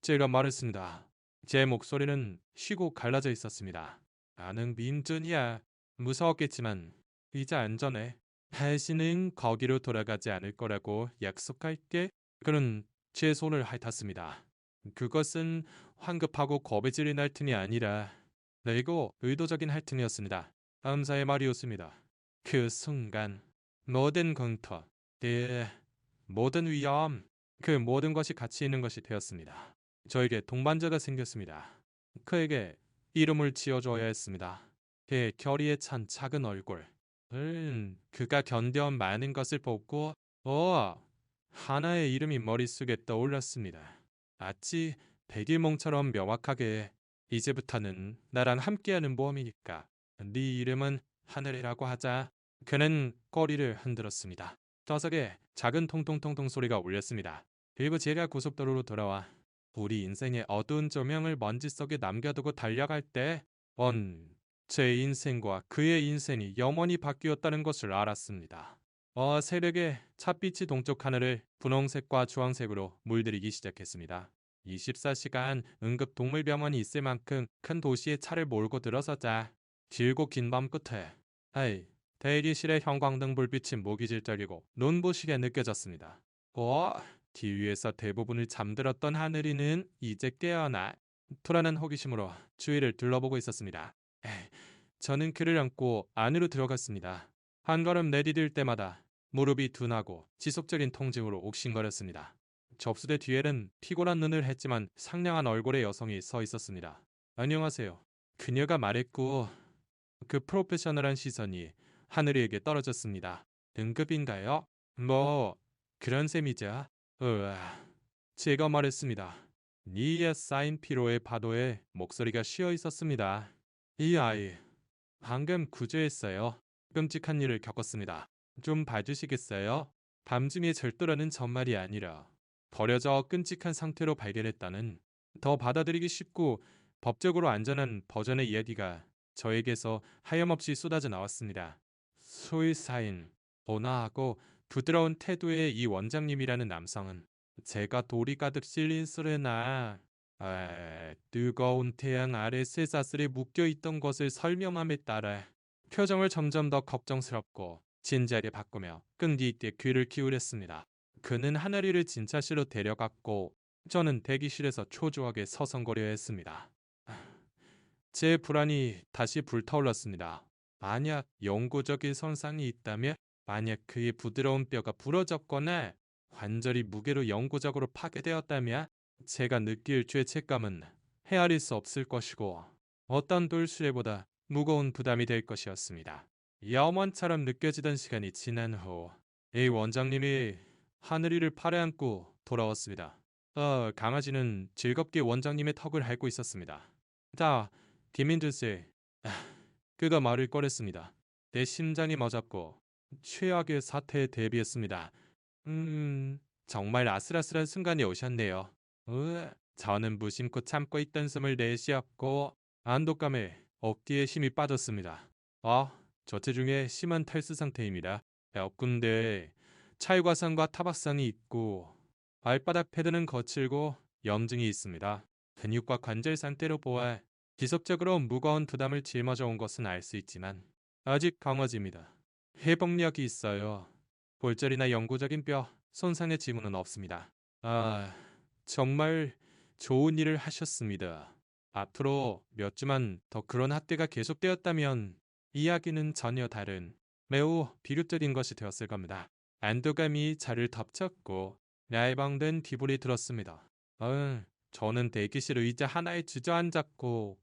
Speaker 1: 제가 말했습니다. 제 목소리는 쉬고 갈라져 있었습니다. 나는 민준이야. 무서웠겠지만 이제 안전해. 다시는 거기로 돌아가지 않을 거라고 약속할게. 그는 제 손을 핥았습니다. 그것은 황급하고 겁에 질린 핥음이 아니라 내고 의도적인 핥음이었습니다. 감사의 말이었습니다. 그 순간 모든 공터, 모든 위험, 그 모든 것이 가치 있는 것이 되었습니다. 저에게 동반자가 생겼습니다. 그에게 이름을 지어줘야 했습니다. 그의 결의에 찬 작은 얼굴. 그가 견뎌온 많은 것을 보고 하나의 이름이 머릿속에 떠올랐습니다. 마치 백일몽처럼 명확하게 이제부터는 나랑 함께하는 모험이니까 네 이름은 하늘이라고 하자. 그는 꼬리를 흔들었습니다. 좌석에 작은 통통통통 소리가 울렸습니다. 그리고 제가 고속도로로 돌아와 우리 인생의 어두운 조명을 먼지 속에 남겨두고 달려갈 때 제 인생과 그의 인생이 영원히 바뀌었다는 것을 알았습니다. 새벽에 찻빛이 동쪽 하늘을 분홍색과 주황색으로 물들이기 시작했습니다. 24시간 응급 동물병원이 있을 만큼 큰 도시에 차를 몰고 들어서자 길고 긴 밤 끝에 대기실의 형광등 불빛이 모기질적이고 눈부시게 느껴졌습니다. 뒤 위에서 대부분을 잠들었던 하늘이는 이제 깨어나 불안한 호기심으로 주위를 둘러보고 있었습니다. 저는 그를 안고 안으로 들어갔습니다. 한 걸음 내디딜 때마다 무릎이 둔하고 지속적인 통증으로 옥신거렸습니다. 접수대 뒤에는 피곤한 눈을 했지만 상냥한 얼굴의 여성이 서 있었습니다. 안녕하세요. 그녀가 말했고 그 프로페셔널한 시선이 하늘이에게 떨어졌습니다. 등급인가요? 뭐 그런 셈이자. 으아. 제가 말했습니다. 니의 쌓인 피로의 파도에 목소리가 쉬어 있었습니다. 이 아이 방금 구조했어요. 끔찍한 일을 겪었습니다. 좀 봐주시겠어요? 밤중에 절도라는 전말이 아니라 버려져 끔찍한 상태로 발견했다는 더 받아들이기 쉽고 법적으로 안전한 버전의 이야기가 저에게서 하염없이 쏟아져 나왔습니다. 수의사인 온화하고 부드러운 태도의 이 원장님이라는 남성은 제가 돌이 가득 실린 술에나 뜨거운 태양 아래 쇠사슬에 묶여있던 것을 설명함에 따라 표정을 점점 더 걱정스럽고 진지하게 바꾸며 끈기 있게 귀를 기울였습니다. 그는 하나리를 진찰실로 데려갔고 저는 대기실에서 초조하게 서성거려 했습니다. 제 불안이 다시 불타올랐습니다. 만약 영구적인 손상이 있다면, 만약 그의 부드러운 뼈가 부러졌거나 관절이 무게로 영구적으로 파괴되었다면 제가 느낄 죄책감은 헤아릴 수 없을 것이고 어떤 돌수레보다 무거운 부담이 될 것이었습니다. 염원처럼 느껴지던 시간이 지난 후 이 원장님이 하늘이를 팔에 안고 돌아왔습니다. 강아지는 즐겁게 원장님의 턱을 핥고 있었습니다. 자, 디민들세. 그가 말을 꺼냈습니다. 내 심장이 멎었고 최악의 사태에 대비했습니다. 정말 아슬아슬한 순간이 오셨네요. 저는 무심코 참고 있던 숨을 내쉬었고 안독감에 어깨에 힘이 빠졌습니다. 저체중에 심한 탈수 상태입니다. 엎군데 찰과상과 타박상이 있고 발바닥 패드는 거칠고 염증이 있습니다. 근육과 관절 상태로 보아 지속적으로 무거운 부담을 짊어져 온 것은 알 수 있지만 아직 강화집니다. 회복력이 있어요. 골절이나 영구적인 뼈 손상의 징후는 없습니다. 정말 좋은 일을 하셨습니다. 앞으로 몇 주만 더 그런 학대가 계속되었다면 이야기는 전혀 다른 매우 비극적인 것이 되었을 겁니다. 안도감이 저를 덮쳤고 얄방된 기분이 들었습니다. 저는 대기실 의자 하나에 주저앉았고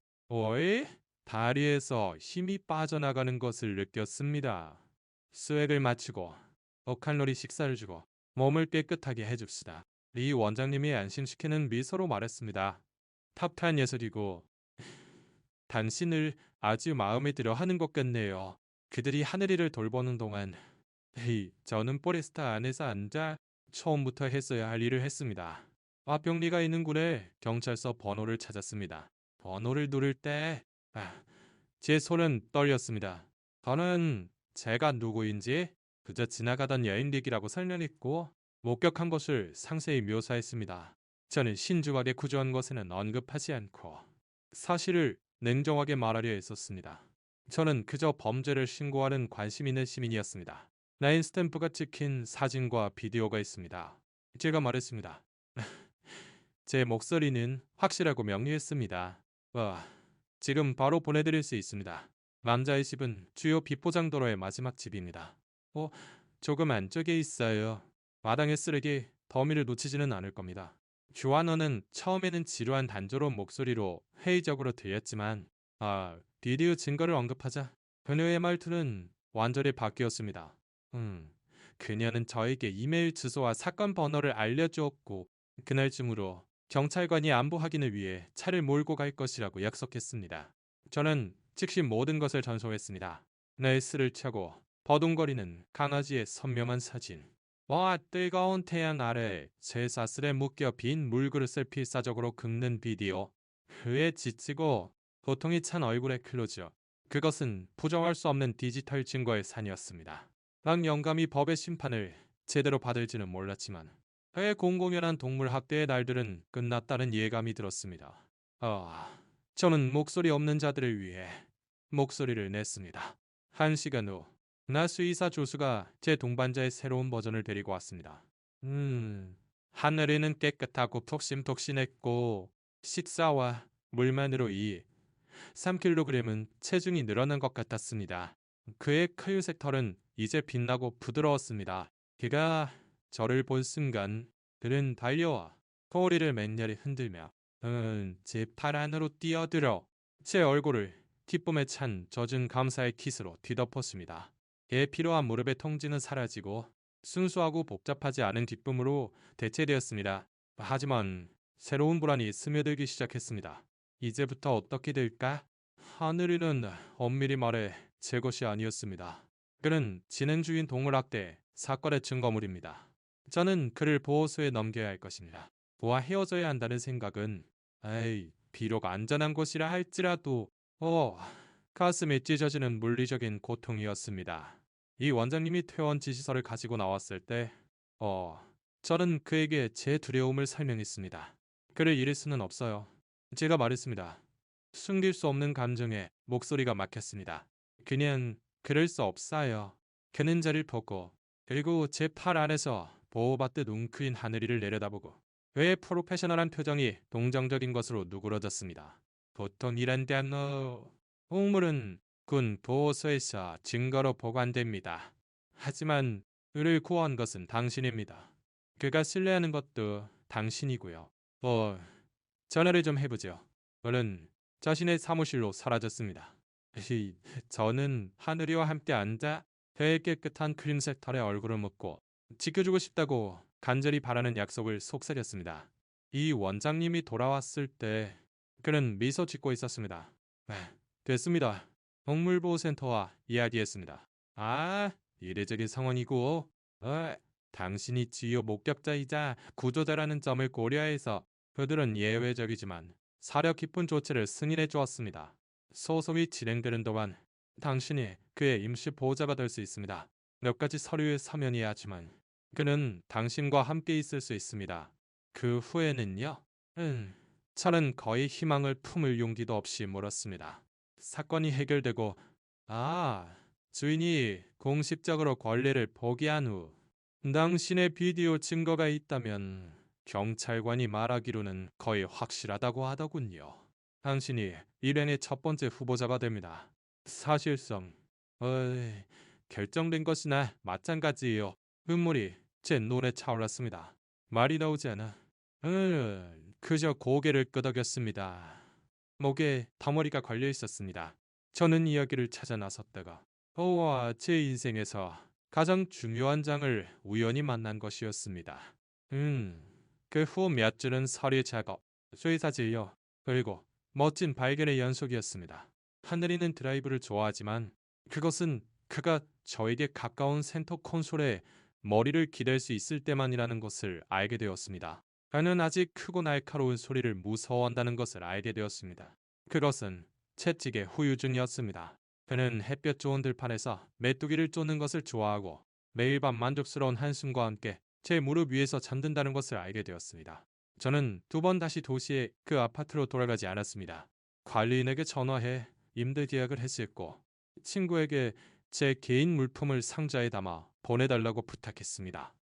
Speaker 1: 다리에서 힘이 빠져나가는 것을 느꼈습니다. 스웩을 마치고 5칼로리 식사를 주고 몸을 깨끗하게 해줍시다. 리 원장님이 안심시키는 미소로 말했습니다. 탑탄 예술이고 당신을 아주 마음에 들어 하는 것 같네요. 그들이 하늘이를 돌보는 동안 저는 포레스타 안에서 앉아 처음부터 했어야 할 일을 했습니다. 화병리가 있는 군에 경찰서 번호를 찾았습니다. 번호를 누를 때 제 손은 떨렸습니다. 저는 제가 누구인지 그저 지나가던 여인릭이라고 설명했고 목격한 것을 상세히 묘사했습니다. 저는 신중하게 구조한 것에는 언급하지 않고 사실을 냉정하게 말하려 했었습니다. 저는 그저 범죄를 신고하는 관심 있는 시민이었습니다. 라인 스탬프가 찍힌 사진과 비디오가 있습니다. 제가 말했습니다. 제 목소리는 확실하고 명료했습니다. 지금 바로 보내드릴 수 있습니다. 남자의 집은 주요 비포장도로의 마지막 집입니다. 조금 안쪽에 있어요. 마당에 쓰레기, 더미를 놓치지는 않을 겁니다. 주하너는 처음에는 지루한 단조로운 목소리로 회의적으로 들렸지만 비디오 증거를 언급하자 그녀의 말투는 완전히 바뀌었습니다. 그녀는 저에게 이메일 주소와 사건 번호를 알려주었고 그날쯤으로 경찰관이 안보 확인을 위해 차를 몰고 갈 것이라고 약속했습니다. 저는 즉시 모든 것을 전송했습니다. 넬스를 차고 버둥거리는 강아지의 선명한 사진. 뜨거운 태양 아래 쇠사슬에 묶여 빈 물그릇을 필사적으로 긁는 비디오. 그의 지치고 고통이 찬 얼굴의 클로즈업. 그것은 부정할 수 없는 디지털 증거의 산이었습니다. 난 영감이 법의 심판을 제대로 받을지는 몰랐지만 그의 공공연한 동물 학대의 날들은 끝났다는 예감이 들었습니다. 저는 목소리 없는 자들을 위해 목소리를 냈습니다. 1시간 후 나수 이사 조수가 제 동반자의 새로운 버전을 데리고 왔습니다. 하늘에는 깨끗하고 톡신톡신했고 식사와 물만으로 3kg은 체중이 늘어난 것 같았습니다. 그의 크유색 털은 이제 빛나고 부드러웠습니다. 그가 저를 본 순간 그는 달려와 꼬리를 맹렬히 흔들며 제 팔 안으로 뛰어들어 제 얼굴을 기쁨에 찬 젖은 감사의 키스로 뒤덮었습니다. 예, 피로한 무릎의 통증은 사라지고 순수하고 복잡하지 않은 기쁨으로 대체되었습니다. 하지만 새로운 불안이 스며들기 시작했습니다. 이제부터 어떻게 될까? 하늘이는 엄밀히 말해 제 것이 아니었습니다. 그는 진행주인 동물학대 사건의 증거물입니다. 저는 그를 보호소에 넘겨야 할 것입니다. 그와 헤어져야 한다는 생각은 비록 안전한 곳이라 할지라도 가슴이 찢어지는 물리적인 고통이었습니다. 이 원장님이 퇴원 지시서를 가지고 나왔을 때 저는 그에게 제 두려움을 설명했습니다. 그를 잃을 수는 없어요. 제가 말했습니다. 숨길 수 없는 감정에 목소리가 막혔습니다. 그냥 그럴 수 없어요. 그는 저를 보고 그리고 제 팔 안에서 보호받듯 웅크린 하늘이를 내려다보고 그의 프로페셔널한 표정이 동정적인 것으로 누그러졌습니다. 보통 이런 단어 동물은 군 보호소에서 증거로 보관됩니다. 하지만 그를 구한 것은 당신입니다. 그가 신뢰하는 것도 당신이고요. 전화를 좀 해보죠. 그는 자신의 사무실로 사라졌습니다. 저는 하늘이와 함께 앉아 되게 깨끗한 크림색 털의 얼굴을 묶고 지켜주고 싶다고 간절히 바라는 약속을 속삭였습니다. 이 원장님이 돌아왔을 때 그는 미소 짓고 있었습니다. 됐습니다. 동물보호센터와 이야기했습니다. 이례적인 상황이고 당신이 주요 목격자이자 구조자라는 점을 고려해서 그들은 예외적이지만 사려 깊은 조치를 승인해 주었습니다. 소송이 진행되는 동안 당신이 그의 임시 보호자가 될 수 있습니다. 몇 가지 서류에 서면해야 하지만 그는 당신과 함께 있을 수 있습니다. 그 후에는요? 저는 거의 희망을 품을 용기도 없이 물었습니다. 사건이 해결되고 주인이 공식적으로 권리를 포기한 후 당신의 비디오 증거가 있다면 경찰관이 말하기로는 거의 확실하다고 하더군요. 당신이 일행의 첫 번째 후보자가 됩니다. 사실상 결정된 것이나 마찬가지예요. 눈물이 제 눈에 차올랐습니다. 말이 나오지 않아. 그저 고개를 끄덕였습니다. 목에 덩어리가 걸려 있었습니다. 저는 이야기를 찾아 나섰다가 제 인생에서 가장 중요한 장을 우연히 만난 것이었습니다. 그 후 몇 주는 서류 작업, 수의사 진료, 그리고 멋진 발견의 연속이었습니다. 하늘이는 드라이브를 좋아하지만 그것은 그가 저에게 가까운 센터 콘솔에 머리를 기댈 수 있을 때만이라는 것을 알게 되었습니다. 그는 아직 크고 날카로운 소리를 무서워한다는 것을 알게 되었습니다. 그것은 채찍의 후유증이었습니다. 그는 햇볕 좋은 들판에서 메뚜기를 쫓는 것을 좋아하고 매일 밤 만족스러운 한숨과 함께 제 무릎 위에서 잠든다는 것을 알게 되었습니다. 저는 두 번 다시 도시의 그 아파트로 돌아가지 않았습니다. 관리인에게 전화해 임대 계약을 했었고 친구에게 제 개인 물품을 상자에 담아 보내달라고 부탁했습니다.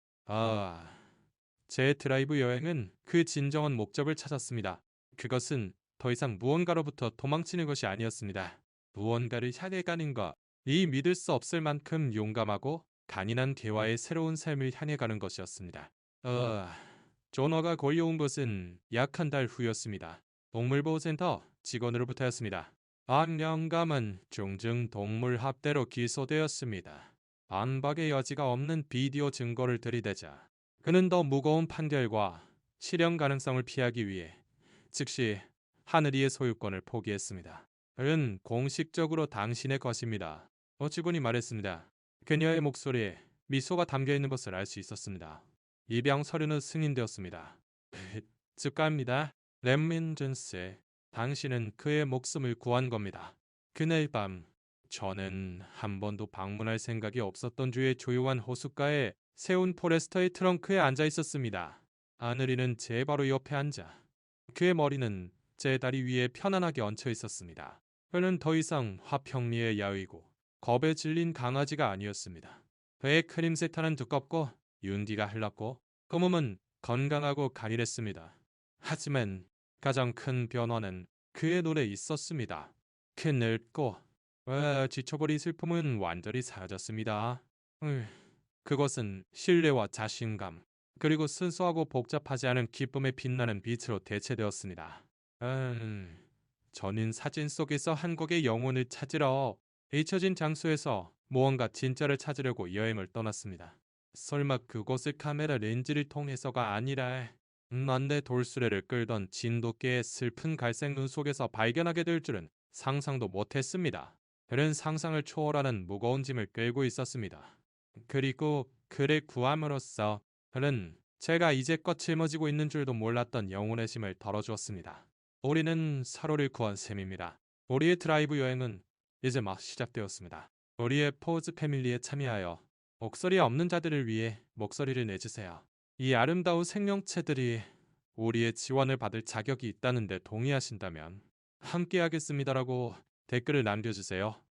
Speaker 1: 제 드라이브 여행은 그 진정한 목적을 찾았습니다. 그것은 더 이상 무언가로부터 도망치는 것이 아니었습니다. 무언가를 향해 가는 것, 이 믿을 수 없을 만큼 용감하고 간인한 대화의 새로운 삶을 향해 가는 것이었습니다. 조너가 걸려온 것은 약 한 달 후였습니다. 동물보호센터 직원으로부터였습니다. 안영감은 종중 동물 합대로 기소되었습니다. 반박의 여지가 없는 비디오 증거를 들이대자 그는 더 무거운 판결과 실형 가능성을 피하기 위해 즉시 하늘이의 소유권을 포기했습니다. 그는 공식적으로 당신의 것입니다. 직원이 말했습니다. 그녀의 목소리에 미소가 담겨있는 것을 알 수 있었습니다. 입양 서류는 승인되었습니다. 축하합니다. 렘민전스, 당신은 그의 목숨을 구한 겁니다. 그날 밤 저는 한 번도 방문할 생각이 없었던 주의 조용한 호숫가에 세운 포레스터의 트렁크에 앉아 있었습니다. 하늘이는 제 바로 옆에 앉아 그의 머리는 제 다리 위에 편안하게 얹혀 있었습니다. 그는 더 이상 화평리의 야위고 겁에 질린 강아지가 아니었습니다. 그의 크림색털은 두껍고 윤기가 흘렀고 그 몸은 건강하고 가늘했습니다. 하지만 가장 큰 변화는 그의 눈에 있었습니다. 그 늙고 지쳐버린 슬픔은 완전히 사라졌습니다. 그것은 신뢰와 자신감 그리고 순수하고 복잡하지 않은 기쁨에 빛나는 빛으로 대체되었습니다. 전인 사진 속에서 한국의 영혼을 찾으러 잊혀진 장소에서 무언가 진짜를 찾으려고 여행을 떠났습니다. 설마 그곳을 카메라 렌즈를 통해서가 아니라 난데 돌수레를 끌던 진돗개의 슬픈 갈색 눈 속에서 발견하게 될 줄은 상상도 못했습니다. 그는 상상을 초월하는 무거운 짐을 끌고 있었습니다. 그리고 그를 구함으로써 그는 제가 이제껏 짊어지고 있는 줄도 몰랐던 영혼의 짐을 덜어주었습니다. 우리는 서로를 구한 셈입니다. 우리의 드라이브 여행은 이제 막 시작되었습니다. 우리의 포즈 패밀리에 참여하여 목소리 없는 자들을 위해 목소리를 내주세요. 이 아름다운 생명체들이 우리의 지원을 받을 자격이 있다는데 동의하신다면 함께하겠습니다라고 댓글을 남겨주세요.